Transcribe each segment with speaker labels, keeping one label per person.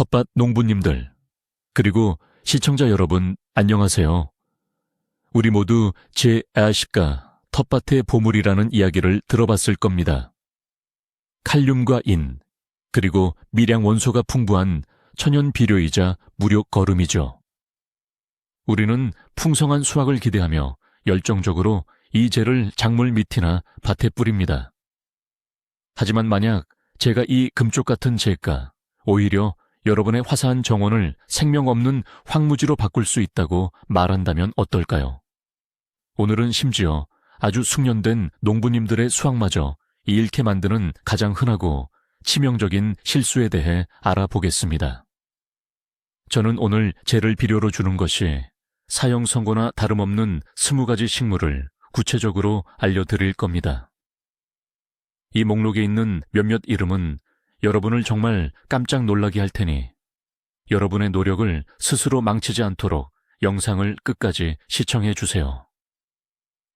Speaker 1: 텃밭 농부님들, 그리고 시청자 여러분, 안녕하세요. 우리 모두 제-아십가 텃밭의 보물이라는 이야기를 들어봤을 겁니다. 칼륨과 인, 그리고 미량 원소가 풍부한 천연 비료이자 무료 거름이죠. 우리는 풍성한 수확을 기대하며 열정적으로 이 재를 작물 밑이나 밭에 뿌립니다. 하지만 만약 제가 이 금쪽 같은 재가 오히려 여러분의 화사한 정원을 생명 없는 황무지로 바꿀 수 있다고 말한다면 어떨까요? 오늘은 심지어 아주 숙련된 농부님들의 수확마저 잃게 만드는 가장 흔하고 치명적인 실수에 대해 알아보겠습니다. 저는 오늘 재를 비료로 주는 것이 사형 선고나 다름없는 20가지 식물을 구체적으로 알려드릴 겁니다. 이 목록에 있는 몇몇 이름은 여러분을 정말 깜짝 놀라게 할 테니 여러분의 노력을 스스로 망치지 않도록 영상을 끝까지 시청해 주세요.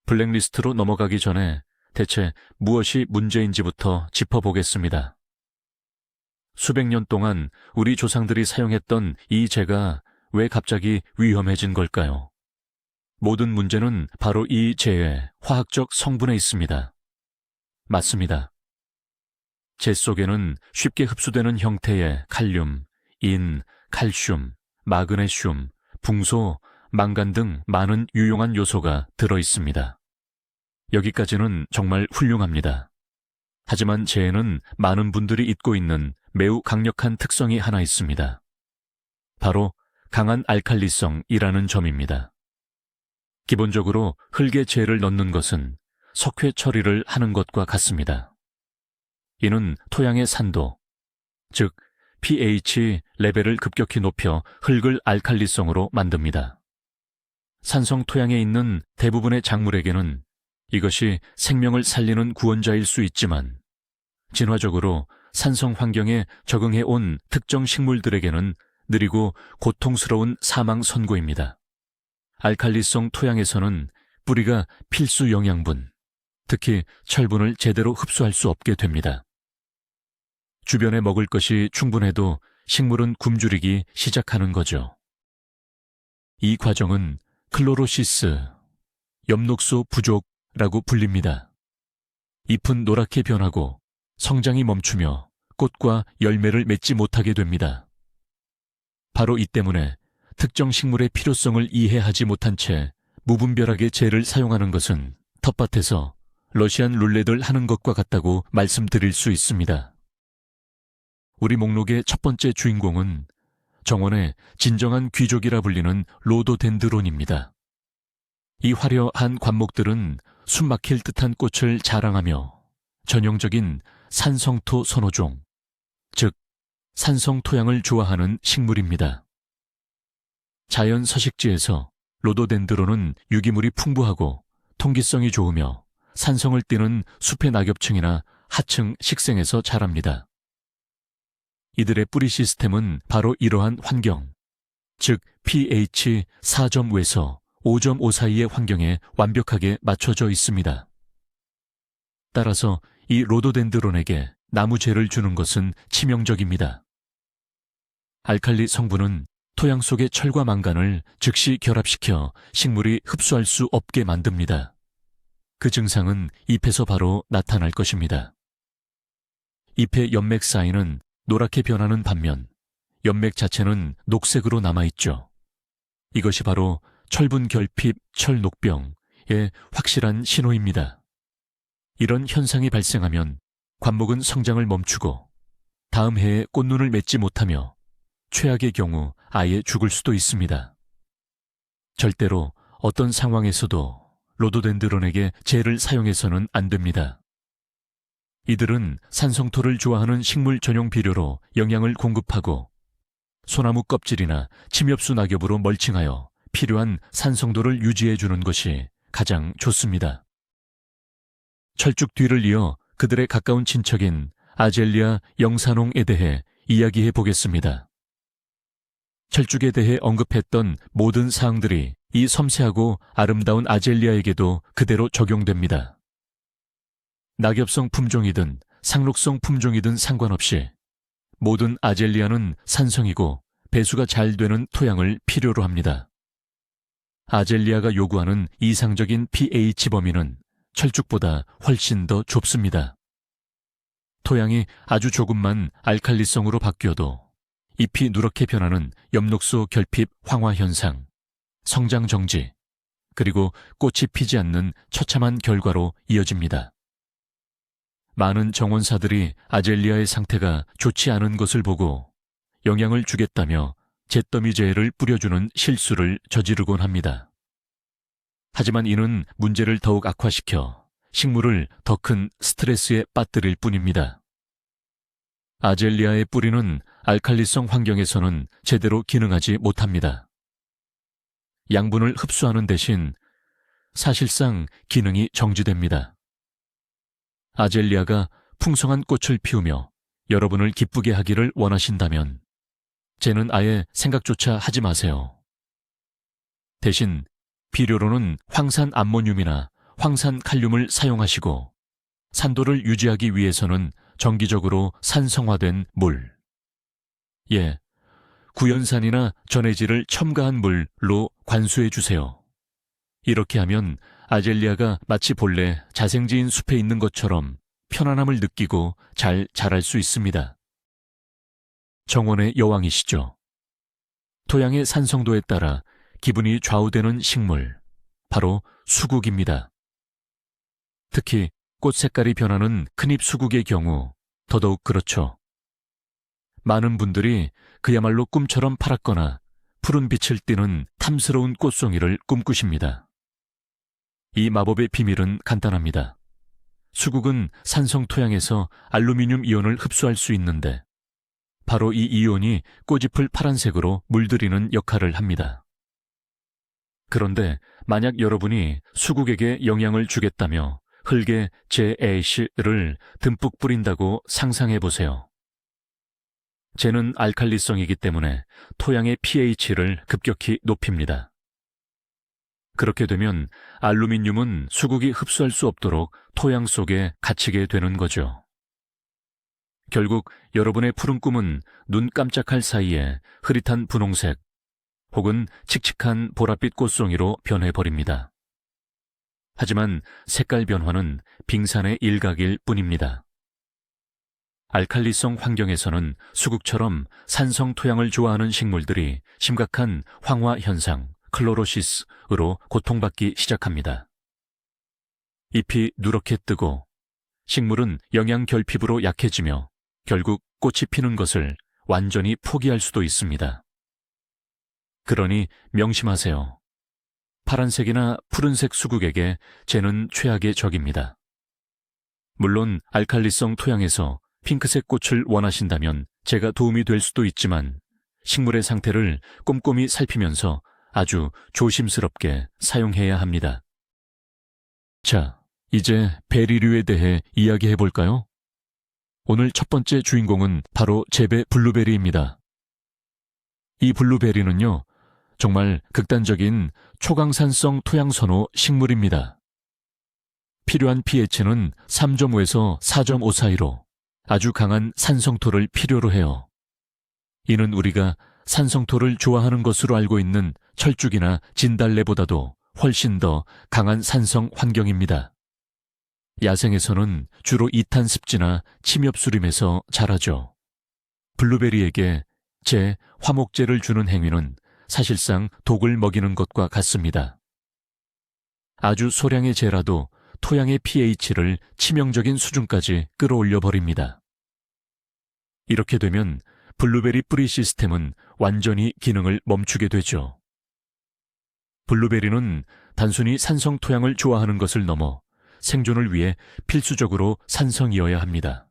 Speaker 1: 블랙리스트로 넘어가기 전에 대체 무엇이 문제인지부터 짚어보겠습니다. 수백 년 동안 우리 조상들이 사용했던 이 재가 왜 갑자기 위험해진 걸까요? 모든 문제는 바로 이 재의 화학적 성분에 있습니다. 맞습니다. 재 속에는 쉽게 흡수되는 형태의 칼륨, 인, 칼슘, 마그네슘, 붕소, 망간 등 많은 유용한 요소가 들어 있습니다. 여기까지는 정말 훌륭합니다. 하지만 재에는 많은 분들이 잊고 있는 매우 강력한 특성이 하나 있습니다. 바로 강한 알칼리성이라는 점입니다. 기본적으로 흙에 재를 넣는 것은 석회 처리를 하는 것과 같습니다. 이는 토양의 산도, 즉 pH 레벨을 급격히 높여 흙을 알칼리성으로 만듭니다. 산성 토양에 있는 대부분의 작물에게는 이것이 생명을 살리는 구원자일 수 있지만 진화적으로 산성 환경에 적응해 온 특정 식물들에게는 느리고 고통스러운 사망 선고입니다. 알칼리성 토양에서는 뿌리가 필수 영양분, 특히 철분을 제대로 흡수할 수 없게 됩니다. 주변에 먹을 것이 충분해도 식물은 굶주리기 시작하는 거죠. 이 과정은 클로로시스, 엽록소 부족라고 불립니다. 잎은 노랗게 변하고 성장이 멈추며 꽃과 열매를 맺지 못하게 됩니다. 바로 이 때문에 특정 식물의 필요성을 이해하지 못한 채 무분별하게 재를 사용하는 것은 텃밭에서 러시안 룰렛을 하는 것과 같다고 말씀드릴 수 있습니다. 우리 목록의 첫 번째 주인공은 정원의 진정한 귀족이라 불리는 로도덴드론입니다. 이 화려한 관목들은 숨막힐 듯한 꽃을 자랑하며 전형적인 산성토 선호종, 즉 산성 토양을 좋아하는 식물입니다. 자연 서식지에서 로도덴드론은 유기물이 풍부하고 통기성이 좋으며 산성을 띠는 숲의 낙엽층이나 하층 식생에서 자랍니다. 이들의 뿌리 시스템은 바로 이러한 환경, 즉 pH 4.5에서 5.5 사이의 환경에 완벽하게 맞춰져 있습니다. 따라서 이 로도덴드론에게 나무재를 주는 것은 치명적입니다. 알칼리 성분은 토양 속의 철과 망간을 즉시 결합시켜 식물이 흡수할 수 없게 만듭니다. 그 증상은 잎에서 바로 나타날 것입니다. 잎의 연맥 사이는 노랗게 변하는 반면 연맥 자체는 녹색으로 남아있죠. 이것이 바로 철분 결핍 철녹병의 확실한 신호입니다. 이런 현상이 발생하면 관목은 성장을 멈추고 다음 해에 꽃눈을 맺지 못하며 최악의 경우 아예 죽을 수도 있습니다. 절대로 어떤 상황에서도 로도덴드론에게 재를 사용해서는 안 됩니다. 이들은 산성토를 좋아하는 식물 전용 비료로 영양을 공급하고 소나무 껍질이나 침엽수 낙엽으로 멀칭하여 필요한 산성도를 유지해주는 것이 가장 좋습니다. 철쭉 뒤를 이어 그들의 가까운 친척인 아젤리아 영산홍에 대해 이야기해 보겠습니다. 철쭉에 대해 언급했던 모든 사항들이 이 섬세하고 아름다운 아젤리아에게도 그대로 적용됩니다. 낙엽성 품종이든 상록성 품종이든 상관없이 모든 아젤리아는 산성이고 배수가 잘 되는 토양을 필요로 합니다. 아젤리아가 요구하는 이상적인 pH 범위는 철쭉보다 훨씬 더 좁습니다. 토양이 아주 조금만 알칼리성으로 바뀌어도 잎이 누렇게 변하는 엽록소 결핍 황화 현상, 성장 정지, 그리고 꽃이 피지 않는 처참한 결과로 이어집니다. 많은 정원사들이 아젤리아의 상태가 좋지 않은 것을 보고 영향을 주겠다며 잿더미제를 뿌려주는 실수를 저지르곤 합니다. 하지만 이는 문제를 더욱 악화시켜 식물을 더 큰 스트레스에 빠뜨릴 뿐입니다. 아젤리아의 뿌리는 알칼리성 환경에서는 제대로 기능하지 못합니다. 양분을 흡수하는 대신 사실상 기능이 정지됩니다. 아젤리아가 풍성한 꽃을 피우며 여러분을 기쁘게 하기를 원하신다면 쟤는 아예 생각조차 하지 마세요. 대신 비료로는 황산 암모늄이나 황산 칼륨을 사용하시고 산도를 유지하기 위해서는 정기적으로 산성화된 물, 구연산이나 전해질을 첨가한 물로 관수해 주세요. 이렇게 하면 아젤리아가 마치 본래 자생지인 숲에 있는 것처럼 편안함을 느끼고 잘 자랄 수 있습니다. 정원의 여왕이시죠. 토양의 산성도에 따라 기분이 좌우되는 식물, 바로 수국입니다. 특히 꽃 색깔이 변하는 큰잎 수국의 경우 더더욱 그렇죠. 많은 분들이 그야말로 꿈처럼 파랗거나 푸른 빛을 띠는 탐스러운 꽃송이를 꿈꾸십니다. 이 마법의 비밀은 간단합니다. 수국은 산성 토양에서 알루미늄 이온을 흡수할 수 있는데 바로 이 이온이 꽃잎을 파란색으로 물들이는 역할을 합니다. 그런데 만약 여러분이 수국에게 영향을 주겠다며 흙에 제-A를 듬뿍 뿌린다고 상상해 보세요. 쟤는 알칼리성이기 때문에 토양의 pH를 급격히 높입니다. 그렇게 되면 알루미늄은 수국이 흡수할 수 없도록 토양 속에 갇히게 되는 거죠. 결국 여러분의 푸른 꿈은 눈 깜짝할 사이에 흐릿한 분홍색 혹은 칙칙한 보랏빛 꽃송이로 변해버립니다. 하지만 색깔 변화는 빙산의 일각일 뿐입니다. 알칼리성 환경에서는 수국처럼 산성 토양을 좋아하는 식물들이 심각한 황화 현상, 클로로시스로 고통받기 시작합니다. 잎이 누렇게 뜨고 식물은 영양 결핍으로 약해지며 결국 꽃이 피는 것을 완전히 포기할 수도 있습니다. 그러니 명심하세요. 파란색이나 푸른색 수국에게 쟤는 최악의 적입니다. 물론 알칼리성 토양에서 핑크색 꽃을 원하신다면 제가 도움이 될 수도 있지만 식물의 상태를 꼼꼼히 살피면서 아주 조심스럽게 사용해야 합니다. 자, 이제 베리류에 대해 이야기해 볼까요? 오늘 첫 번째 주인공은 바로 재배 블루베리입니다. 이 블루베리는요, 정말 극단적인 초강산성 토양 선호 식물입니다. 필요한 pH는 3.5에서 4.5 사이로 아주 강한 산성토를 필요로 해요. 이는 우리가 산성토를 좋아하는 것으로 알고 있는 철쭉이나 진달래보다도 훨씬 더 강한 산성 환경입니다. 야생에서는 주로 이탄 습지나 침엽수림에서 자라죠. 블루베리에게 화목제를 주는 행위는 사실상 독을 먹이는 것과 같습니다. 아주 소량의 제라도 토양의 pH를 치명적인 수준까지 끌어올려 버립니다. 이렇게 되면 블루베리 뿌리 시스템은 완전히 기능을 멈추게 되죠. 블루베리는 단순히 산성 토양을 좋아하는 것을 넘어 생존을 위해 필수적으로 산성이어야 합니다.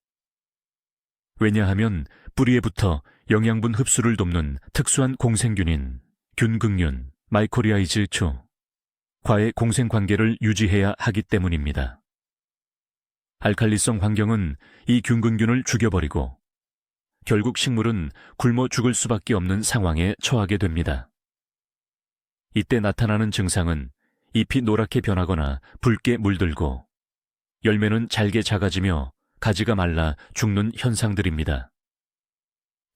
Speaker 1: 왜냐하면 뿌리에 붙어 영양분 흡수를 돕는 특수한 공생균인 균극균, 마이코리아이즈2, 과의 공생관계를 유지해야 하기 때문입니다. 알칼리성 환경은 이 균극균을 죽여버리고 결국 식물은 굶어 죽을 수밖에 없는 상황에 처하게 됩니다. 이때 나타나는 증상은 잎이 노랗게 변하거나 붉게 물들고 열매는 잘게 작아지며 가지가 말라 죽는 현상들입니다.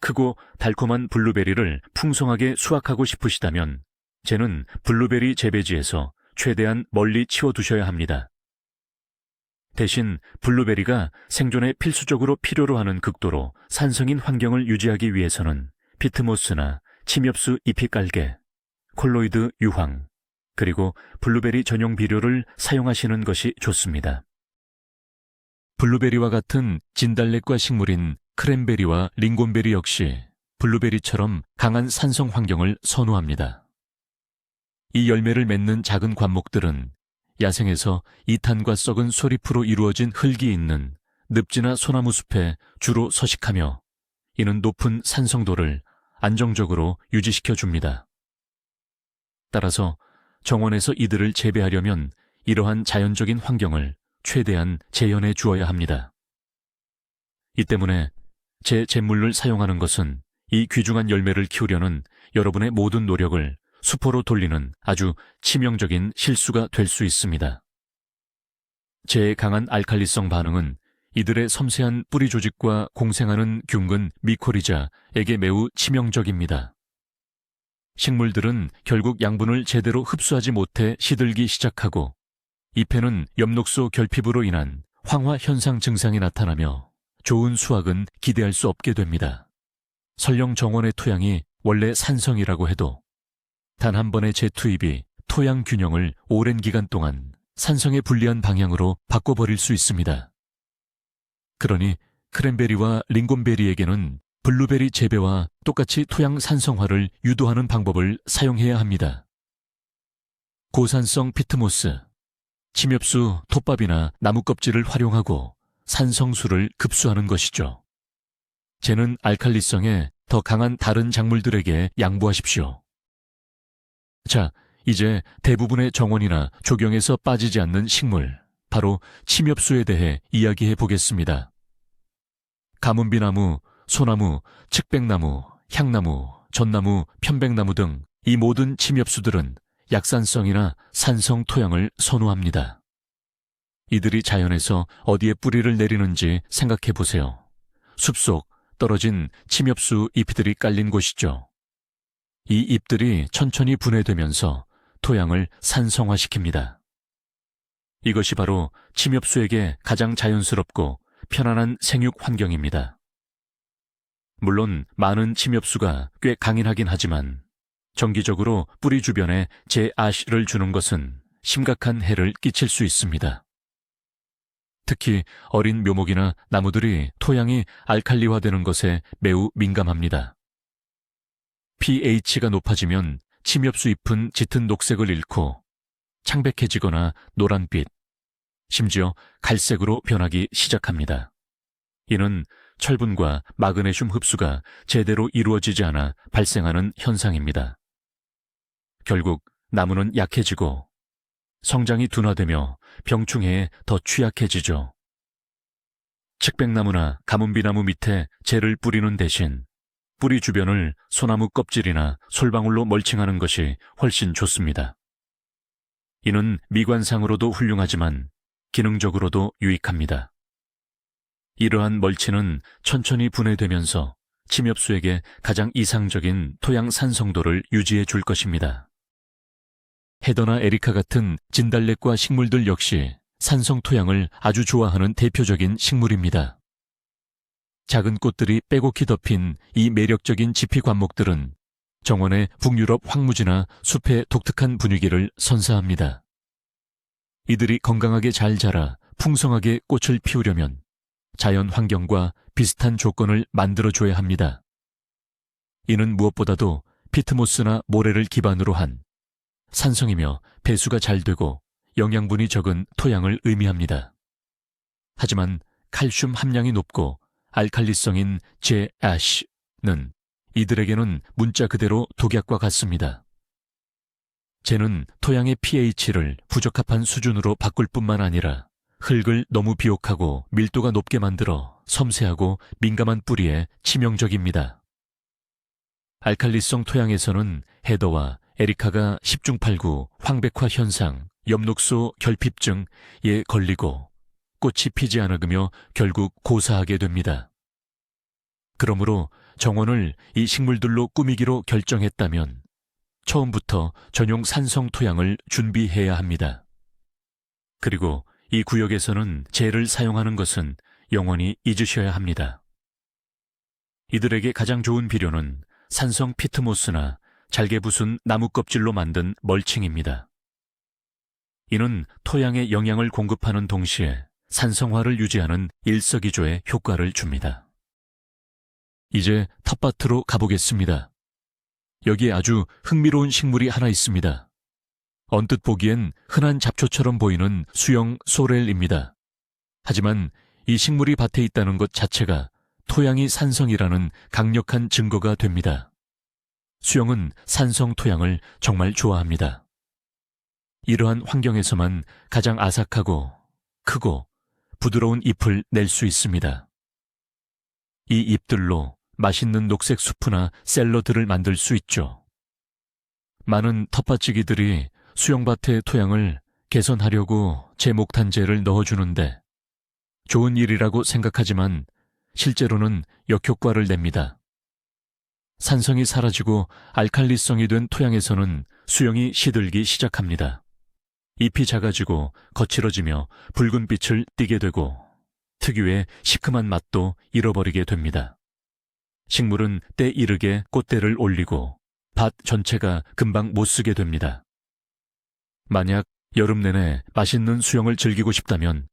Speaker 1: 크고 달콤한 블루베리를 풍성하게 수확하고 싶으시다면 쟤는 블루베리 재배지에서 최대한 멀리 치워두셔야 합니다. 대신 블루베리가 생존에 필수적으로 필요로 하는 극도로 산성인 환경을 유지하기 위해서는 피트모스나 침엽수 잎이 깔개, 콜로이드 유황, 그리고 블루베리 전용 비료를 사용하시는 것이 좋습니다. 블루베리와 같은 진달래과 식물인 크랜베리와 링곤베리 역시 블루베리처럼 강한 산성 환경을 선호합니다. 이 열매를 맺는 작은 관목들은 야생에서 이탄과 썩은 소리프로 이루어진 흙이 있는 늪지나 소나무 숲에 주로 서식하며 이는 높은 산성도를 안정적으로 유지시켜 줍니다. 따라서 정원에서 이들을 재배하려면 이러한 자연적인 환경을 최대한 재현해 주어야 합니다. 이 때문에 제 잿물을 사용하는 것은 이 귀중한 열매를 키우려는 여러분의 모든 노력을 수포로 돌리는 아주 치명적인 실수가 될 수 있습니다. 제 강한 알칼리성 반응은 이들의 섬세한 뿌리 조직과 공생하는 균근 미코리자에게 매우 치명적입니다. 식물들은 결국 양분을 제대로 흡수하지 못해 시들기 시작하고 잎에는 엽록소 결핍으로 인한 황화 현상 증상이 나타나며 좋은 수확은 기대할 수 없게 됩니다. 설령 정원의 토양이 원래 산성이라고 해도 단 한 번의 재투입이 토양 균형을 오랜 기간 동안 산성에 불리한 방향으로 바꿔버릴 수 있습니다. 그러니 크랜베리와 링곤베리에게는 블루베리 재배와 똑같이 토양 산성화를 유도하는 방법을 사용해야 합니다. 고산성 피트모스, 침엽수 톱밥이나 나무 껍질을 활용하고 산성수를 급수하는 것이죠. 쟤는 알칼리성에 더 강한 다른 작물들에게 양보하십시오. 자, 이제 대부분의 정원이나 조경에서 빠지지 않는 식물, 바로 침엽수에 대해 이야기해 보겠습니다. 가문비나무, 소나무, 측백나무, 향나무, 전나무, 편백나무 등 이 모든 침엽수들은 약산성이나 산성 토양을 선호합니다. 이들이 자연에서 어디에 뿌리를 내리는지 생각해 보세요. 숲속 떨어진 침엽수 잎들이 깔린 곳이죠. 이 잎들이 천천히 분해되면서 토양을 산성화시킵니다. 이것이 바로 침엽수에게 가장 자연스럽고 편안한 생육 환경입니다. 물론 많은 침엽수가 꽤 강인하긴 하지만 정기적으로 뿌리 주변에 재아시를 주는 것은 심각한 해를 끼칠 수 있습니다. 특히 어린 묘목이나 나무들이 토양이 알칼리화되는 것에 매우 민감합니다. pH가 높아지면 침엽수 잎은 짙은 녹색을 잃고 창백해지거나 노란빛, 심지어 갈색으로 변하기 시작합니다. 이는 철분과 마그네슘 흡수가 제대로 이루어지지 않아 발생하는 현상입니다. 결국 나무는 약해지고 성장이 둔화되며 병충해에 더 취약해지죠. 측백나무나 가문비나무 밑에 재를 뿌리는 대신 뿌리 주변을 소나무 껍질이나 솔방울로 멀칭하는 것이 훨씬 좋습니다. 이는 미관상으로도 훌륭하지만 기능적으로도 유익합니다. 이러한 멀치는 천천히 분해되면서 침엽수에게 가장 이상적인 토양 산성도를 유지해 줄 것입니다. 헤더나 에리카 같은 진달래과 식물들 역시 산성 토양을 아주 좋아하는 대표적인 식물입니다. 작은 꽃들이 빼곡히 덮인 이 매력적인 지피 관목들은 정원의 북유럽 황무지나 숲의 독특한 분위기를 선사합니다. 이들이 건강하게 잘 자라 풍성하게 꽃을 피우려면 자연 환경과 비슷한 조건을 만들어줘야 합니다. 이는 무엇보다도 피트모스나 모래를 기반으로 한 산성이며 배수가 잘 되고 영양분이 적은 토양을 의미합니다. 하지만 칼슘 함량이 높고 알칼리성인 재아시는 이들에게는 문자 그대로 독약과 같습니다. 쟤는 토양의 pH를 부적합한 수준으로 바꿀 뿐만 아니라 흙을 너무 비옥하고 밀도가 높게 만들어 섬세하고 민감한 뿌리에 치명적입니다. 알칼리성 토양에서는 헤더와 에리카가 10중8구 황백화 현상, 엽록소 결핍증에 걸리고 꽃이 피지 않으며 결국 고사하게 됩니다. 그러므로 정원을 이 식물들로 꾸미기로 결정했다면 처음부터 전용 산성 토양을 준비해야 합니다. 그리고 이 구역에서는 젤을 사용하는 것은 영원히 잊으셔야 합니다. 이들에게 가장 좋은 비료는 산성 피트모스나 잘게 부순 나무 껍질로 만든 멀칭입니다. 이는 토양에 영양을 공급하는 동시에 산성화를 유지하는 일석이조의 효과를 줍니다. 이제 텃밭으로 가보겠습니다. 여기에 아주 흥미로운 식물이 하나 있습니다. 언뜻 보기엔 흔한 잡초처럼 보이는 수영 소렐입니다. 하지만 이 식물이 밭에 있다는 것 자체가 토양이 산성이라는 강력한 증거가 됩니다. 수영은 산성 토양을 정말 좋아합니다. 이러한 환경에서만 가장 아삭하고 크고 부드러운 잎을 낼 수 있습니다. 이 잎들로 맛있는 녹색 수프나 샐러드를 만들 수 있죠. 많은 텃밭지기들이 수영밭의 토양을 개선하려고 제목탄제를 넣어주는데 좋은 일이라고 생각하지만 실제로는 역효과를 냅니다. 산성이 사라지고 알칼리성이 된 토양에서는 수영이 시들기 시작합니다. 잎이 작아지고 거칠어지며 붉은 빛을 띠게 되고 특유의 시큼한 맛도 잃어버리게 됩니다. 식물은 때 이르게 꽃대를 올리고 밭 전체가 금방 못 쓰게 됩니다. 만약 여름 내내 맛있는 수영을 즐기고 싶다면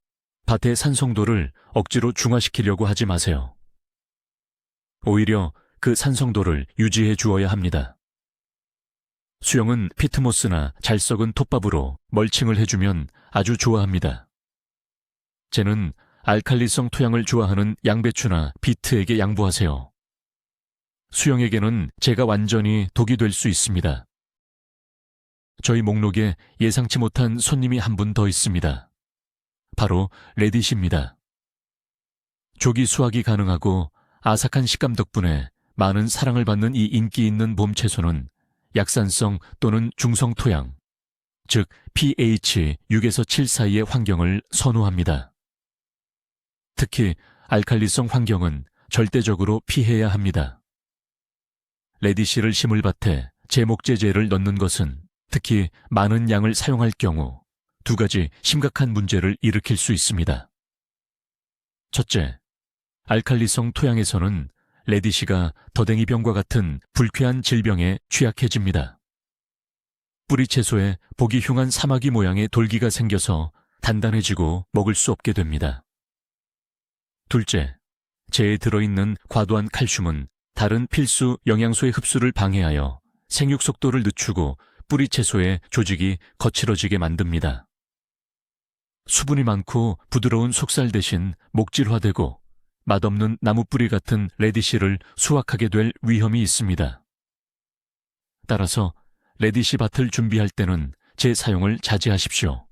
Speaker 1: 밭의 산성도를 억지로 중화시키려고 하지 마세요. 오히려 그 산성도를 유지해 주어야 합니다. 수영은 피트모스나 잘 썩은 톱밥으로 멀칭을 해주면 아주 좋아합니다. 쟤는 알칼리성 토양을 좋아하는 양배추나 비트에게 양보하세요. 수영에게는 제가 완전히 독이 될 수 있습니다. 저희 목록에 예상치 못한 손님이 한 분 더 있습니다. 바로 레디시입니다. 조기 수확이 가능하고 아삭한 식감 덕분에 많은 사랑을 받는 이 인기 있는 봄 채소는 약산성 또는 중성 토양, 즉 pH 6에서 7 사이의 환경을 선호합니다. 특히 알칼리성 환경은 절대적으로 피해야 합니다. 레디시를 심을 밭에 제목제제를 넣는 것은 특히 많은 양을 사용할 경우 두 가지 심각한 문제를 일으킬 수 있습니다. 첫째, 알칼리성 토양에서는 레디시가 더댕이병과 같은 불쾌한 질병에 취약해집니다. 뿌리 채소에 보기 흉한 사마귀 모양의 돌기가 생겨서 단단해지고 먹을 수 없게 됩니다. 둘째, 재에 들어있는 과도한 칼슘은 다른 필수 영양소의 흡수를 방해하여 생육 속도를 늦추고 뿌리 채소의 조직이 거칠어지게 만듭니다. 수분이 많고 부드러운 속살 대신 목질화되고 맛없는 나무뿌리 같은 레디시를 수확하게 될 위험이 있습니다. 따라서 레디시 밭을 준비할 때는 제 사용을 자제하십시오.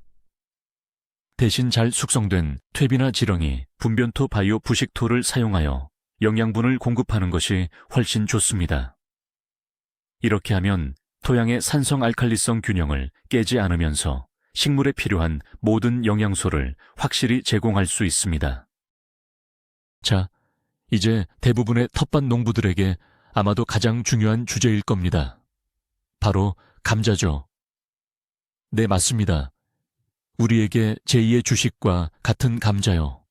Speaker 1: 대신 잘 숙성된 퇴비나 지렁이, 분변토 바이오 부식토를 사용하여 영양분을 공급하는 것이 훨씬 좋습니다. 이렇게 하면 토양의 산성 알칼리성 균형을 깨지 않으면서 식물에 필요한 모든 영양소를 확실히 제공할 수 있습니다. 자, 이제 대부분의 텃밭 농부들에게 아마도 가장 중요한 주제일 겁니다. 바로 감자죠. 네, 맞습니다. 우리에게 제2의 주식과 같은 감자요.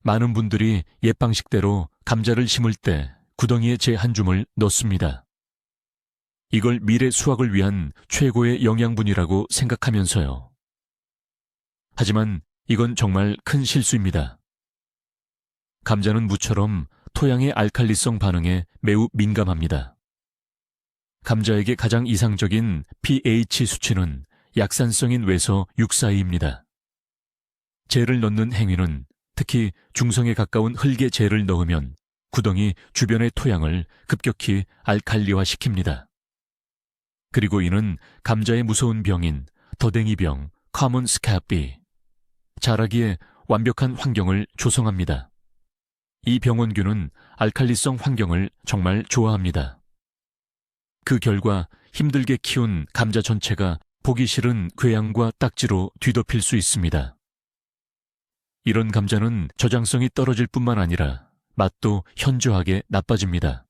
Speaker 1: 많은 분들이 옛 방식대로 감자를 심을 때 구덩이에 제 한 줌을 넣습니다. 이걸 미래 수확을 위한 최고의 영양분이라고 생각하면서요. 하지만 이건 정말 큰 실수입니다. 감자는 무처럼 토양의 알칼리성 반응에 매우 민감합니다. 감자에게 가장 이상적인 pH 수치는 약산성인 외서 6 사이입니다. 재를 넣는 행위는 특히 중성에 가까운 흙에 재를 넣으면 구덩이 주변의 토양을 급격히 알칼리화시킵니다. 그리고 이는 감자의 무서운 병인 더댕이병, 커먼 스카비, 자라기에 완벽한 환경을 조성합니다. 이 병원균은 알칼리성 환경을 정말 좋아합니다. 그 결과 힘들게 키운 감자 전체가 보기 싫은 궤양과 딱지로 뒤덮일 수 있습니다. 이런 감자는 저장성이 떨어질 뿐만 아니라 맛도 현저하게 나빠집니다.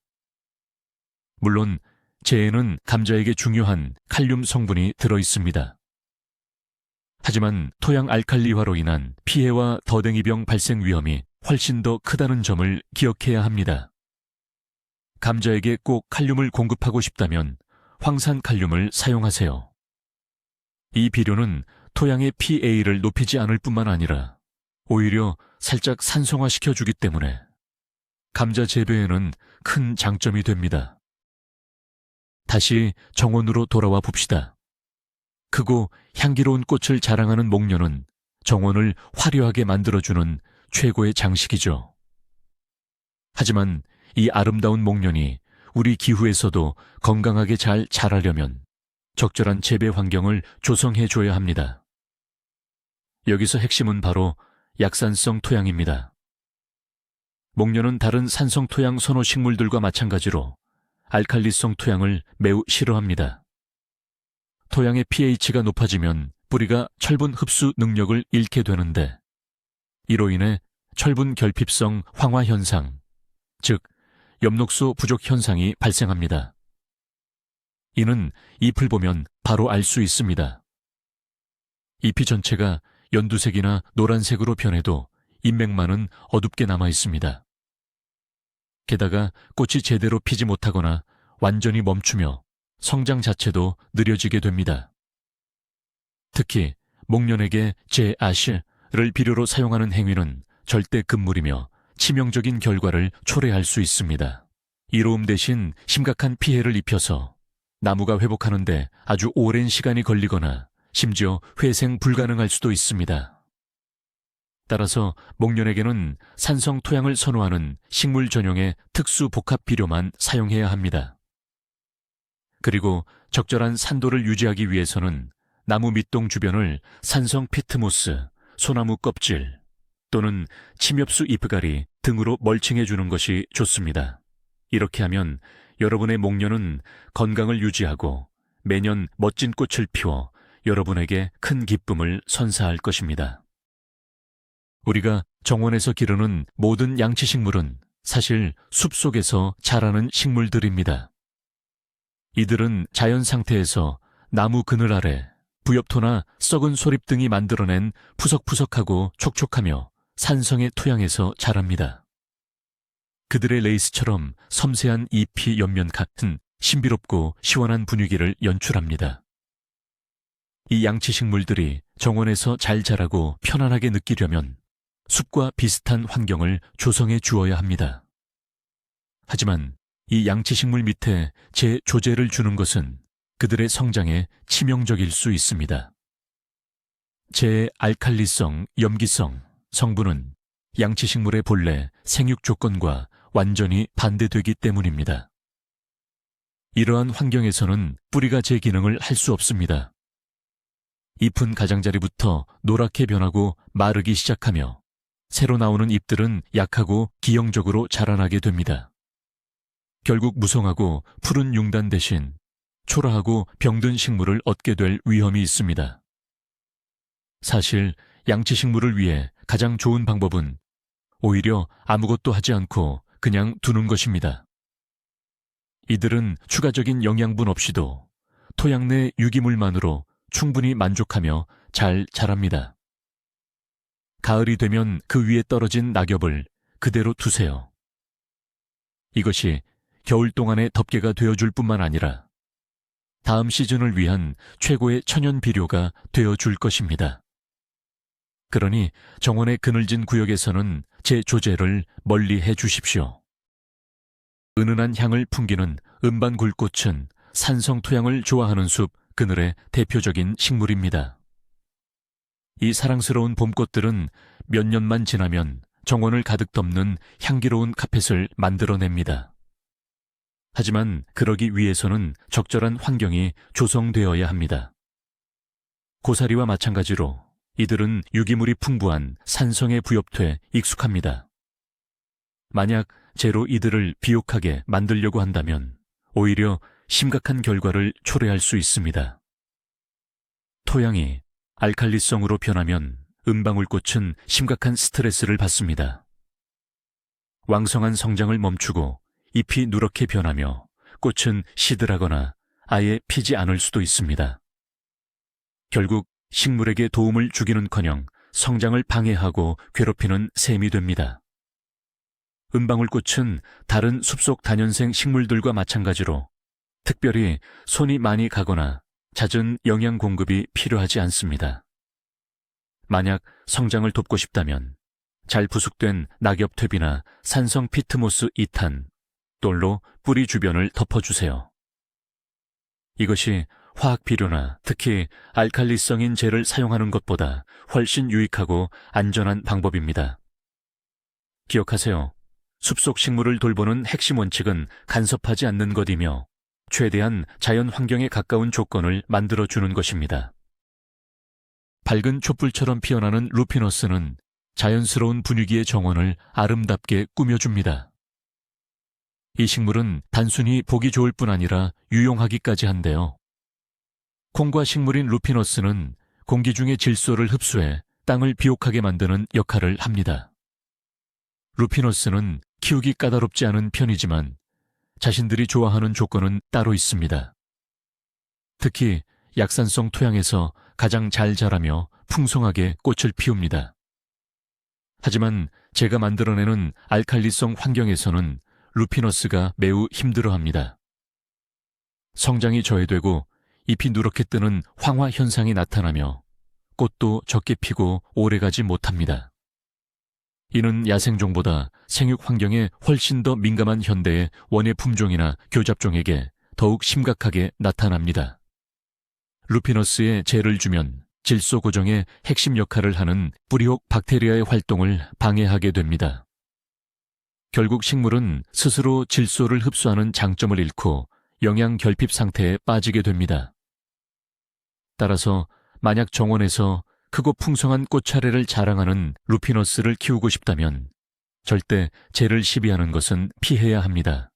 Speaker 1: 물론 재에는 감자에게 중요한 칼륨 성분이 들어 있습니다. 하지만 토양 알칼리화로 인한 피해와 더댕이병 발생 위험이 훨씬 더 크다는 점을 기억해야 합니다. 감자에게 꼭 칼륨을 공급하고 싶다면 황산 칼륨을 사용하세요. 이 비료는 토양의 pH를 높이지 않을 뿐만 아니라 오히려 살짝 산성화시켜주기 때문에 감자 재배에는 큰 장점이 됩니다. 다시 정원으로 돌아와 봅시다. 크고 향기로운 꽃을 자랑하는 목련은 정원을 화려하게 만들어주는 최고의 장식이죠. 하지만 이 아름다운 목련이 우리 기후에서도 건강하게 잘 자라려면 적절한 재배 환경을 조성해줘야 합니다. 여기서 핵심은 바로 약산성 토양입니다. 목련은 다른 산성 토양 선호 식물들과 마찬가지로 알칼리성 토양을 매우 싫어합니다. 토양의 pH가 높아지면 뿌리가 철분 흡수 능력을 잃게 되는데 이로 인해 철분 결핍성 황화 현상, 즉 엽록소 부족 현상이 발생합니다. 이는 잎을 보면 바로 알 수 있습니다. 잎이 전체가 연두색이나 노란색으로 변해도 잎맥만은 어둡게 남아 있습니다. 게다가 꽃이 제대로 피지 못하거나 완전히 멈추며 성장 자체도 느려지게 됩니다. 특히 목련에게 제아시를 비료로 사용하는 행위는 절대 금물이며 치명적인 결과를 초래할 수 있습니다. 이로움 대신 심각한 피해를 입혀서 나무가 회복하는데 아주 오랜 시간이 걸리거나 심지어 회생 불가능할 수도 있습니다. 따라서 목련에게는 산성 토양을 선호하는 식물 전용의 특수 복합 비료만 사용해야 합니다. 그리고 적절한 산도를 유지하기 위해서는 나무 밑동 주변을 산성 피트모스, 소나무 껍질 또는 침엽수 잎가리 등으로 멀칭해 주는 것이 좋습니다. 이렇게 하면 여러분의 목련은 건강을 유지하고 매년 멋진 꽃을 피워 여러분에게 큰 기쁨을 선사할 것입니다. 우리가 정원에서 기르는 모든 양치식물은 사실 숲속에서 자라는 식물들입니다. 이들은 자연 상태에서 나무 그늘 아래 부엽토나 썩은 소립 등이 만들어낸 푸석푸석하고 촉촉하며 산성의 토양에서 자랍니다. 그들의 레이스처럼 섬세한 잎이 옆면 같은 신비롭고 시원한 분위기를 연출합니다. 이 양치식물들이 정원에서 잘 자라고 편안하게 느끼려면 숲과 비슷한 환경을 조성해 주어야 합니다. 하지만 이 양치식물 밑에 제조제를 주는 것은 그들의 성장에 치명적일 수 있습니다. 제알칼리성, 염기성 성분은 양치식물의 본래 생육 조건과 완전히 반대되기 때문입니다. 이러한 환경에서는 뿌리가 제 기능을 할 수 없습니다. 잎은 가장자리부터 노랗게 변하고 마르기 시작하며 새로 나오는 잎들은 약하고 기형적으로 자라나게 됩니다. 결국 무성하고 푸른 융단 대신 초라하고 병든 식물을 얻게 될 위험이 있습니다. 사실 양치식물을 위해 가장 좋은 방법은 오히려 아무것도 하지 않고 그냥 두는 것입니다. 이들은 추가적인 영양분 없이도 토양 내 유기물만으로 충분히 만족하며 잘 자랍니다. 가을이 되면 그 위에 떨어진 낙엽을 그대로 두세요. 이것이 겨울 동안의 덮개가 되어줄 뿐만 아니라 다음 시즌을 위한 최고의 천연 비료가 되어줄 것입니다. 그러니 정원의 그늘진 구역에서는 제 조제를 멀리 해 주십시오. 은은한 향을 풍기는 은반굴꽃은 산성 토양을 좋아하는 숲 그늘의 대표적인 식물입니다. 이 사랑스러운 봄꽃들은 몇 년만 지나면 정원을 가득 덮는 향기로운 카펫을 만들어냅니다. 하지만 그러기 위해서는 적절한 환경이 조성되어야 합니다. 고사리와 마찬가지로 이들은 유기물이 풍부한 산성의 부엽토에 익숙합니다. 만약 재로 이들을 비옥하게 만들려고 한다면 오히려 심각한 결과를 초래할 수 있습니다. 토양이 알칼리성으로 변하면 은방울꽃은 심각한 스트레스를 받습니다. 왕성한 성장을 멈추고 잎이 누렇게 변하며 꽃은 시들하거나 아예 피지 않을 수도 있습니다. 결국 식물에게 도움을 주기는커녕 성장을 방해하고 괴롭히는 셈이 됩니다. 은방울꽃은 다른 숲속 다년생 식물들과 마찬가지로 특별히 손이 많이 가거나 잦은 영양 공급이 필요하지 않습니다. 만약 성장을 돕고 싶다면 잘 부숙된 낙엽퇴비나 산성 피트모스 2탄, 돌로 뿌리 주변을 덮어주세요. 이것이 화학 비료나 특히 알칼리성인 젤을 사용하는 것보다 훨씬 유익하고 안전한 방법입니다. 기억하세요. 숲속 식물을 돌보는 핵심 원칙은 간섭하지 않는 것이며 최대한 자연 환경에 가까운 조건을 만들어주는 것입니다. 밝은 촛불처럼 피어나는 루피너스는 자연스러운 분위기의 정원을 아름답게 꾸며줍니다. 이 식물은 단순히 보기 좋을 뿐 아니라 유용하기까지 한데요. 콩과 식물인 루피너스는 공기 중의 질소를 흡수해 땅을 비옥하게 만드는 역할을 합니다. 루피너스는 키우기 까다롭지 않은 편이지만 자신들이 좋아하는 조건은 따로 있습니다. 특히 약산성 토양에서 가장 잘 자라며 풍성하게 꽃을 피웁니다. 하지만 제가 만들어내는 알칼리성 환경에서는 루피너스가 매우 힘들어합니다. 성장이 저해되고 잎이 누렇게 뜨는 황화 현상이 나타나며 꽃도 적게 피고 오래가지 못합니다. 이는 야생종보다 생육 환경에 훨씬 더 민감한 현대의 원예 품종이나 교잡종에게 더욱 심각하게 나타납니다. 루피너스에 젤을 주면 질소 고정의 핵심 역할을 하는 뿌리혹 박테리아의 활동을 방해하게 됩니다. 결국 식물은 스스로 질소를 흡수하는 장점을 잃고 영양 결핍 상태에 빠지게 됩니다. 따라서 만약 정원에서 크고 풍성한 꽃차례를 자랑하는 루피너스를 키우고 싶다면 절대 젤을 시비하는 것은 피해야 합니다.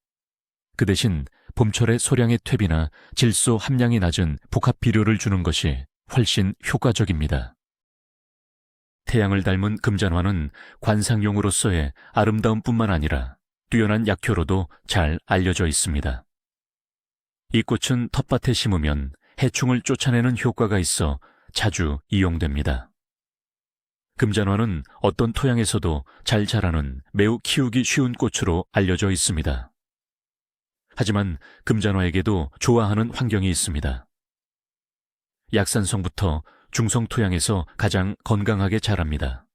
Speaker 1: 그 대신 봄철에 소량의 퇴비나 질소 함량이 낮은 복합 비료를 주는 것이 훨씬 효과적입니다. 태양을 닮은 금잔화는 관상용으로서의 아름다움뿐만 아니라 뛰어난 약효로도 잘 알려져 있습니다. 이 꽃은 텃밭에 심으면 해충을 쫓아내는 효과가 있어 자주 이용됩니다. 금잔화는 어떤 토양에서도 잘 자라는 매우 키우기 쉬운 꽃으로 알려져 있습니다. 하지만 금잔화에게도 좋아하는 환경이 있습니다. 약산성부터 중성 토양에서 가장 건강하게 자랍니다.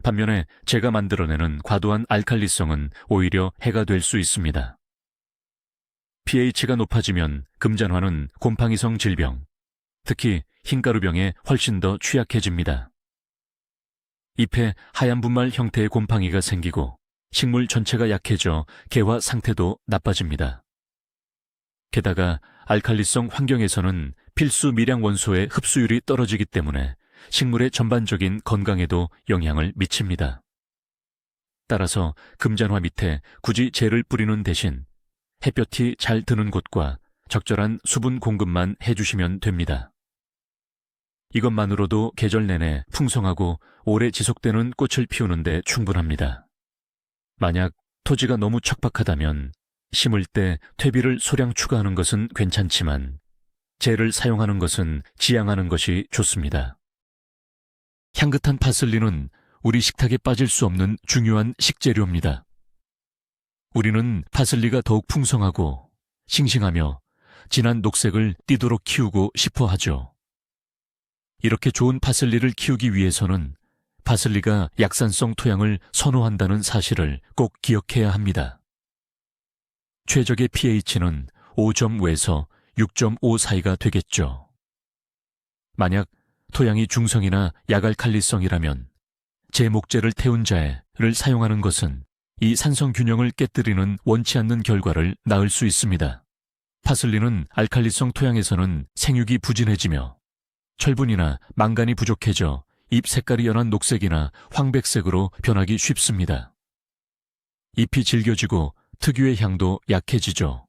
Speaker 1: 반면에 제가 만들어내는 과도한 알칼리성은 오히려 해가 될 수 있습니다. pH가 높아지면 금잔화는 곰팡이성 질병, 특히 흰가루병에 훨씬 더 취약해집니다. 잎에 하얀 분말 형태의 곰팡이가 생기고 식물 전체가 약해져 개화 상태도 나빠집니다. 게다가 알칼리성 환경에서는 필수 미량 원소의 흡수율이 떨어지기 때문에 식물의 전반적인 건강에도 영향을 미칩니다. 따라서 금잔화 밑에 굳이 젤을 뿌리는 대신 햇볕이 잘 드는 곳과 적절한 수분 공급만 해주시면 됩니다. 이것만으로도 계절 내내 풍성하고 오래 지속되는 꽃을 피우는데 충분합니다. 만약 토지가 너무 척박하다면 심을 때 퇴비를 소량 추가하는 것은 괜찮지만 젤을 사용하는 것은 지양하는 것이 좋습니다. 향긋한 파슬리는 우리 식탁에 빠질 수 없는 중요한 식재료입니다. 우리는 파슬리가 더욱 풍성하고 싱싱하며 진한 녹색을 띠도록 키우고 싶어 하죠. 이렇게 좋은 파슬리를 키우기 위해서는 파슬리가 약산성 토양을 선호한다는 사실을 꼭 기억해야 합니다. 최적의 pH는 5.5에서 6.5 사이가 되겠죠. 만약 토양이 중성이나 약알칼리성이라면 제목제를 태운 자해를 사용하는 것은 이 산성 균형을 깨뜨리는 원치 않는 결과를 낳을 수 있습니다. 파슬리는 알칼리성 토양에서는 생육이 부진해지며 철분이나 망간이 부족해져 잎 색깔이 연한 녹색이나 황백색으로 변하기 쉽습니다. 잎이 질겨지고 특유의 향도 약해지죠.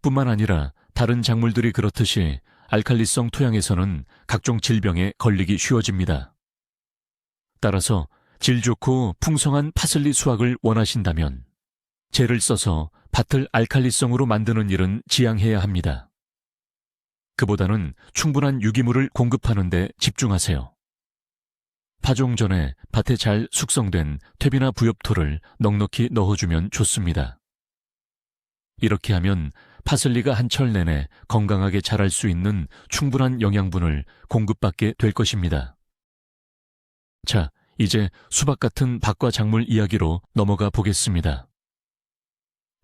Speaker 1: 뿐만 아니라 다른 작물들이 그렇듯이 알칼리성 토양에서는 각종 질병에 걸리기 쉬워집니다. 따라서 질 좋고 풍성한 파슬리 수확을 원하신다면 재를 써서 밭을 알칼리성으로 만드는 일은 지양해야 합니다. 그보다는 충분한 유기물을 공급하는 데 집중하세요. 파종 전에 밭에 잘 숙성된 퇴비나 부엽토를 넉넉히 넣어주면 좋습니다. 이렇게 하면 파슬리가 한철 내내 건강하게 자랄 수 있는 충분한 영양분을 공급받게 될 것입니다. 자, 이제 수박 같은 밭과 작물 이야기로 넘어가 보겠습니다.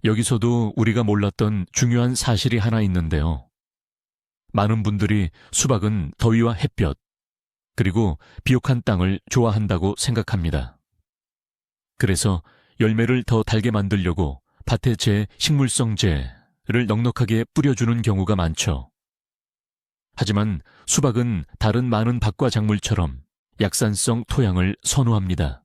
Speaker 1: 여기서도 우리가 몰랐던 중요한 사실이 하나 있는데요. 많은 분들이 수박은 더위와 햇볕, 그리고 비옥한 땅을 좋아한다고 생각합니다. 그래서 열매를 더 달게 만들려고 밭에 식물성제를 넉넉하게 뿌려주는 경우가 많죠. 하지만 수박은 다른 많은 밭과 작물처럼 약산성 토양을 선호합니다.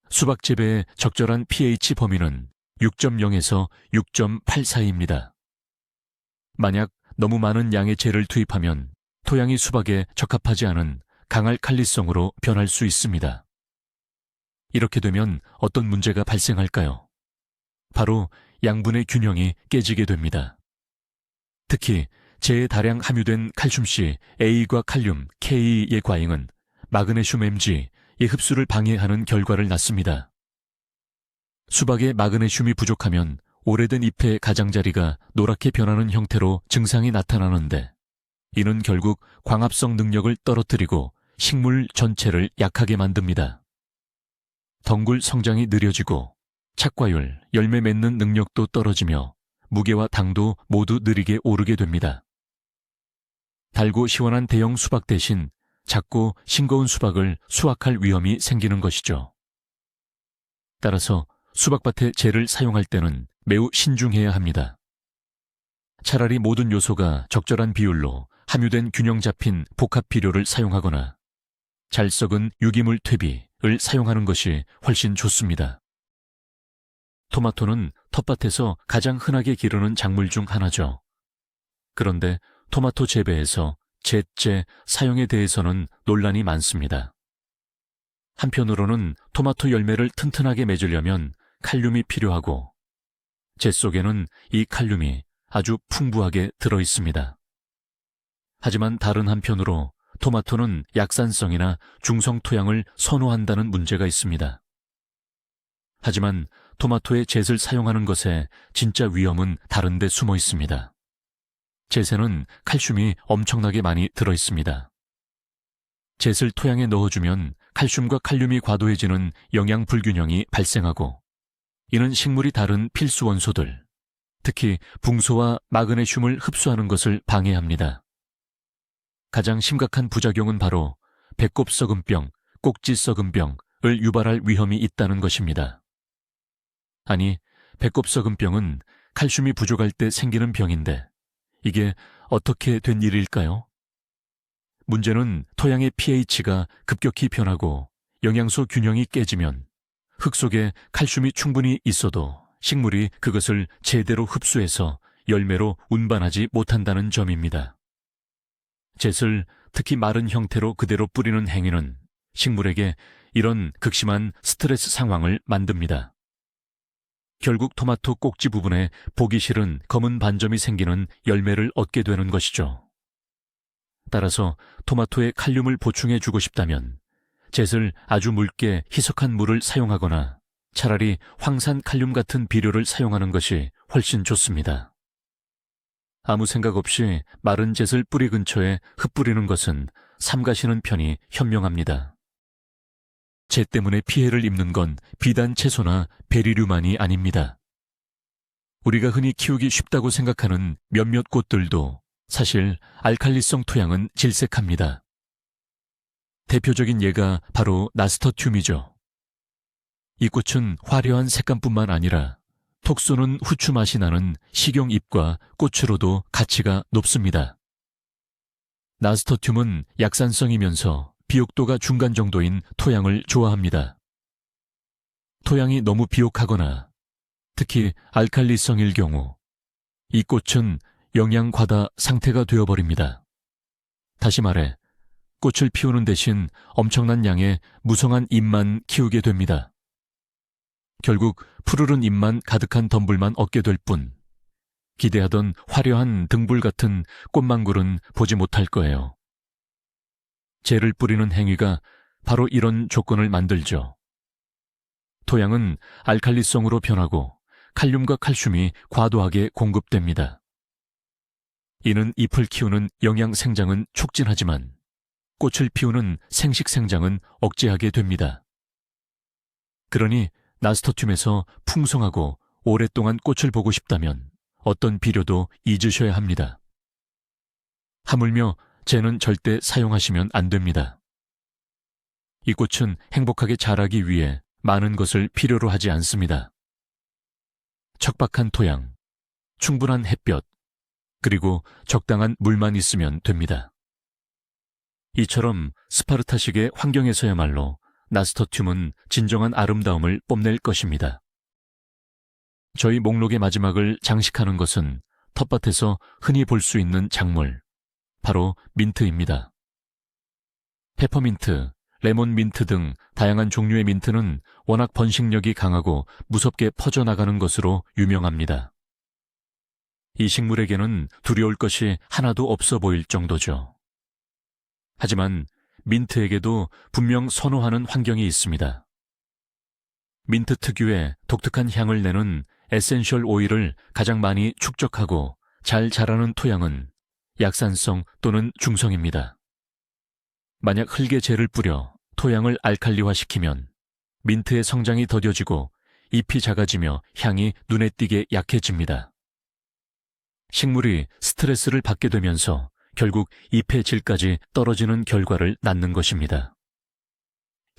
Speaker 1: 수박 재배의 적절한 pH 범위는 6.0에서 6.8 사이입니다. 만약 너무 많은 양의 재를 투입하면 토양이 수박에 적합하지 않은 강알칼리성으로 변할 수 있습니다. 이렇게 되면 어떤 문제가 발생할까요? 바로 양분의 균형이 깨지게 됩니다. 특히 재에 다량 함유된 칼슘C, A과 칼륨, K의 과잉은 마그네슘 Mg의 흡수를 방해하는 결과를 낳습니다. 수박에 마그네슘이 부족하면 오래된 잎의 가장자리가 노랗게 변하는 형태로 증상이 나타나는데 이는 결국 광합성 능력을 떨어뜨리고 식물 전체를 약하게 만듭니다. 덩굴 성장이 느려지고 착과율, 열매 맺는 능력도 떨어지며 무게와 당도 모두 느리게 오르게 됩니다. 달고 시원한 대형 수박 대신 작고 싱거운 수박을 수확할 위험이 생기는 것이죠. 따라서 수박밭에 재를 사용할 때는 매우 신중해야 합니다. 차라리 모든 요소가 적절한 비율로 함유된 균형 잡힌 복합 비료를 사용하거나 잘 썩은 유기물 퇴비를 사용하는 것이 훨씬 좋습니다. 토마토는 텃밭에서 가장 흔하게 기르는 작물 중 하나죠. 그런데 토마토 재배에서 잿재 사용에 대해서는 논란이 많습니다. 한편으로는 토마토 열매를 튼튼하게 맺으려면 칼륨이 필요하고 재 속에는 이 칼륨이 아주 풍부하게 들어 있습니다. 하지만 다른 한편으로 토마토는 약산성이나 중성 토양을 선호한다는 문제가 있습니다. 하지만 토마토의 잿을 사용하는 것에 진짜 위험은 다른 데 숨어 있습니다. 잿에는 칼슘이 엄청나게 많이 들어 있습니다. 잿을 토양에 넣어주면 칼슘과 칼륨이 과도해지는 영양 불균형이 발생하고 이는 식물이 다른 필수 원소들, 특히 붕소와 마그네슘을 흡수하는 것을 방해합니다. 가장 심각한 부작용은 바로 배꼽 썩은병, 꼭지 썩은병을 유발할 위험이 있다는 것입니다. 아니, 배꼽 썩은병은 칼슘이 부족할 때 생기는 병인데 이게 어떻게 된 일일까요? 문제는 토양의 pH가 급격히 변하고 영양소 균형이 깨지면 흙 속에 칼슘이 충분히 있어도 식물이 그것을 제대로 흡수해서 열매로 운반하지 못한다는 점입니다. 잿을 특히 마른 형태로 그대로 뿌리는 행위는 식물에게 이런 극심한 스트레스 상황을 만듭니다. 결국 토마토 꼭지 부분에 보기 싫은 검은 반점이 생기는 열매를 얻게 되는 것이죠. 따라서 토마토에 칼륨을 보충해 주고 싶다면 잿을 아주 묽게 희석한 물을 사용하거나 차라리 황산 칼륨 같은 비료를 사용하는 것이 훨씬 좋습니다. 아무 생각 없이 마른 잿을 뿌리 근처에 흩뿌리는 것은 삼가시는 편이 현명합니다. 재 때문에 피해를 입는 건 비단 채소나 베리류만이 아닙니다. 우리가 흔히 키우기 쉽다고 생각하는 몇몇 꽃들도 사실 알칼리성 토양은 질색합니다. 대표적인 예가 바로 나스터튬이죠. 이 꽃은 화려한 색감뿐만 아니라 톡 쏘는 후추 맛이 나는 식용잎과 꽃으로도 가치가 높습니다. 나스터튬은 약산성이면서 비옥도가 중간 정도인 토양을 좋아합니다. 토양이 너무 비옥하거나 특히 알칼리성일 경우 이 꽃은 영양 과다 상태가 되어버립니다. 다시 말해 꽃을 피우는 대신 엄청난 양의 무성한 잎만 키우게 됩니다. 결국 푸르른 잎만 가득한 덤불만 얻게 될 뿐, 기대하던 화려한 등불 같은 꽃망굴은 보지 못할 거예요. 재를 뿌리는 행위가 바로 이런 조건을 만들죠. 토양은 알칼리성으로 변하고 칼륨과 칼슘이 과도하게 공급됩니다. 이는 잎을 키우는 영양 생장은 촉진하지만 꽃을 피우는 생식 생장은 억제하게 됩니다. 그러니 나스터튬에서 풍성하고 오랫동안 꽃을 보고 싶다면 어떤 비료도 잊으셔야 합니다. 하물며 재는 절대 사용하시면 안 됩니다. 이 꽃은 행복하게 자라기 위해 많은 것을 필요로 하지 않습니다. 척박한 토양, 충분한 햇볕, 그리고 적당한 물만 있으면 됩니다. 이처럼 스파르타식의 환경에서야말로 나스터튬은 진정한 아름다움을 뽐낼 것입니다. 저희 목록의 마지막을 장식하는 것은 텃밭에서 흔히 볼 수 있는 작물, 바로 민트입니다. 페퍼민트, 레몬민트 등 다양한 종류의 민트는 워낙 번식력이 강하고 무섭게 퍼져나가는 것으로 유명합니다. 이 식물에게는 두려울 것이 하나도 없어 보일 정도죠. 하지만 민트에게도 분명 선호하는 환경이 있습니다. 민트 특유의 독특한 향을 내는 에센셜 오일을 가장 많이 축적하고 잘 자라는 토양은 약산성 또는 중성입니다. 만약 흙에 재를 뿌려 토양을 알칼리화시키면 민트의 성장이 더뎌지고 잎이 작아지며 향이 눈에 띄게 약해집니다. 식물이 스트레스를 받게 되면서 결국 잎의 질까지 떨어지는 결과를 낳는 것입니다.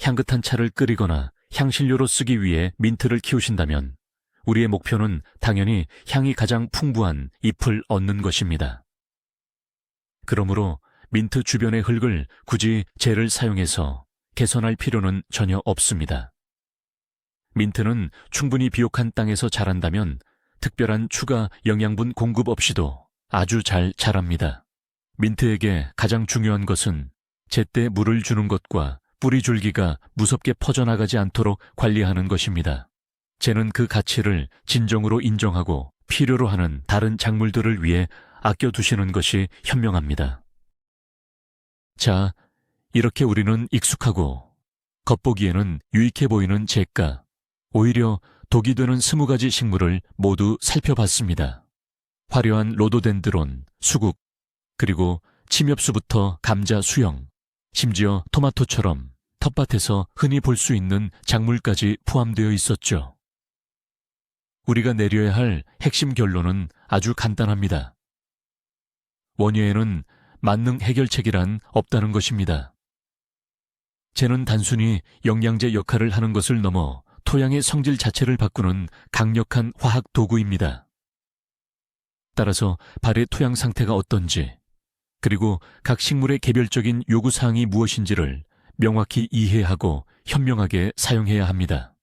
Speaker 1: 향긋한 차를 끓이거나 향신료로 쓰기 위해 민트를 키우신다면 우리의 목표는 당연히 향이 가장 풍부한 잎을 얻는 것입니다. 그러므로 민트 주변의 흙을 굳이 재를 사용해서 개선할 필요는 전혀 없습니다. 민트는 충분히 비옥한 땅에서 자란다면 특별한 추가 영양분 공급 없이도 아주 잘 자랍니다. 민트에게 가장 중요한 것은 제때 물을 주는 것과 뿌리 줄기가 무섭게 퍼져나가지 않도록 관리하는 것입니다. 재는 그 가치를 진정으로 인정하고 필요로 하는 다른 작물들을 위해 아껴두시는 것이 현명합니다. 자, 이렇게 우리는 익숙하고 겉보기에는 유익해 보이는 재가, 오히려 독이 되는 20가지 식물을 모두 살펴봤습니다. 화려한 로도덴드론, 수국, 그리고 침엽수부터 감자, 수영, 심지어 토마토처럼 텃밭에서 흔히 볼 수 있는 작물까지 포함되어 있었죠. 우리가 내려야 할 핵심 결론은 아주 간단합니다. 원예에는 만능 해결책이란 없다는 것입니다. 재는 단순히 영양제 역할을 하는 것을 넘어 토양의 성질 자체를 바꾸는 강력한 화학 도구입니다. 따라서 발의 토양 상태가 어떤지, 그리고 각 식물의 개별적인 요구사항이 무엇인지를 명확히 이해하고 현명하게 사용해야 합니다.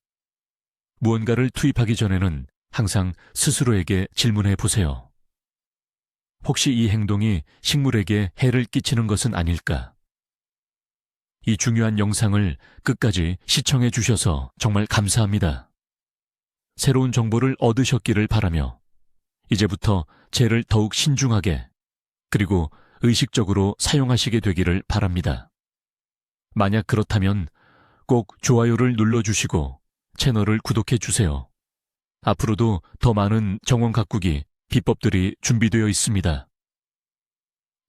Speaker 1: 무언가를 투입하기 전에는 항상 스스로에게 질문해 보세요. 혹시 이 행동이 식물에게 해를 끼치는 것은 아닐까? 이 중요한 영상을 끝까지 시청해 주셔서 정말 감사합니다. 새로운 정보를 얻으셨기를 바라며 이제부터 재를 더욱 신중하게 그리고 의식적으로 사용하시게 되기를 바랍니다. 만약 그렇다면 꼭 좋아요를 눌러주시고 채널을 구독해 주세요. 앞으로도 더 많은 정원 가꾸기 비법들이 준비되어 있습니다.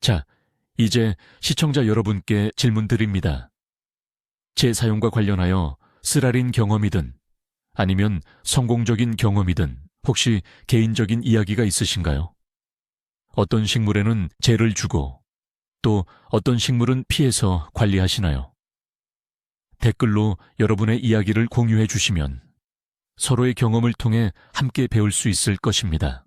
Speaker 1: 자, 이제 시청자 여러분께 질문 드립니다. 재 사용과 관련하여 쓰라린 경험이든 아니면 성공적인 경험이든 혹시 개인적인 이야기가 있으신가요? 어떤 식물에는 재를 주고 또 어떤 식물은 피해서 관리하시나요? 댓글로 여러분의 이야기를 공유해 주시면 서로의 경험을 통해 함께 배울 수 있을 것입니다.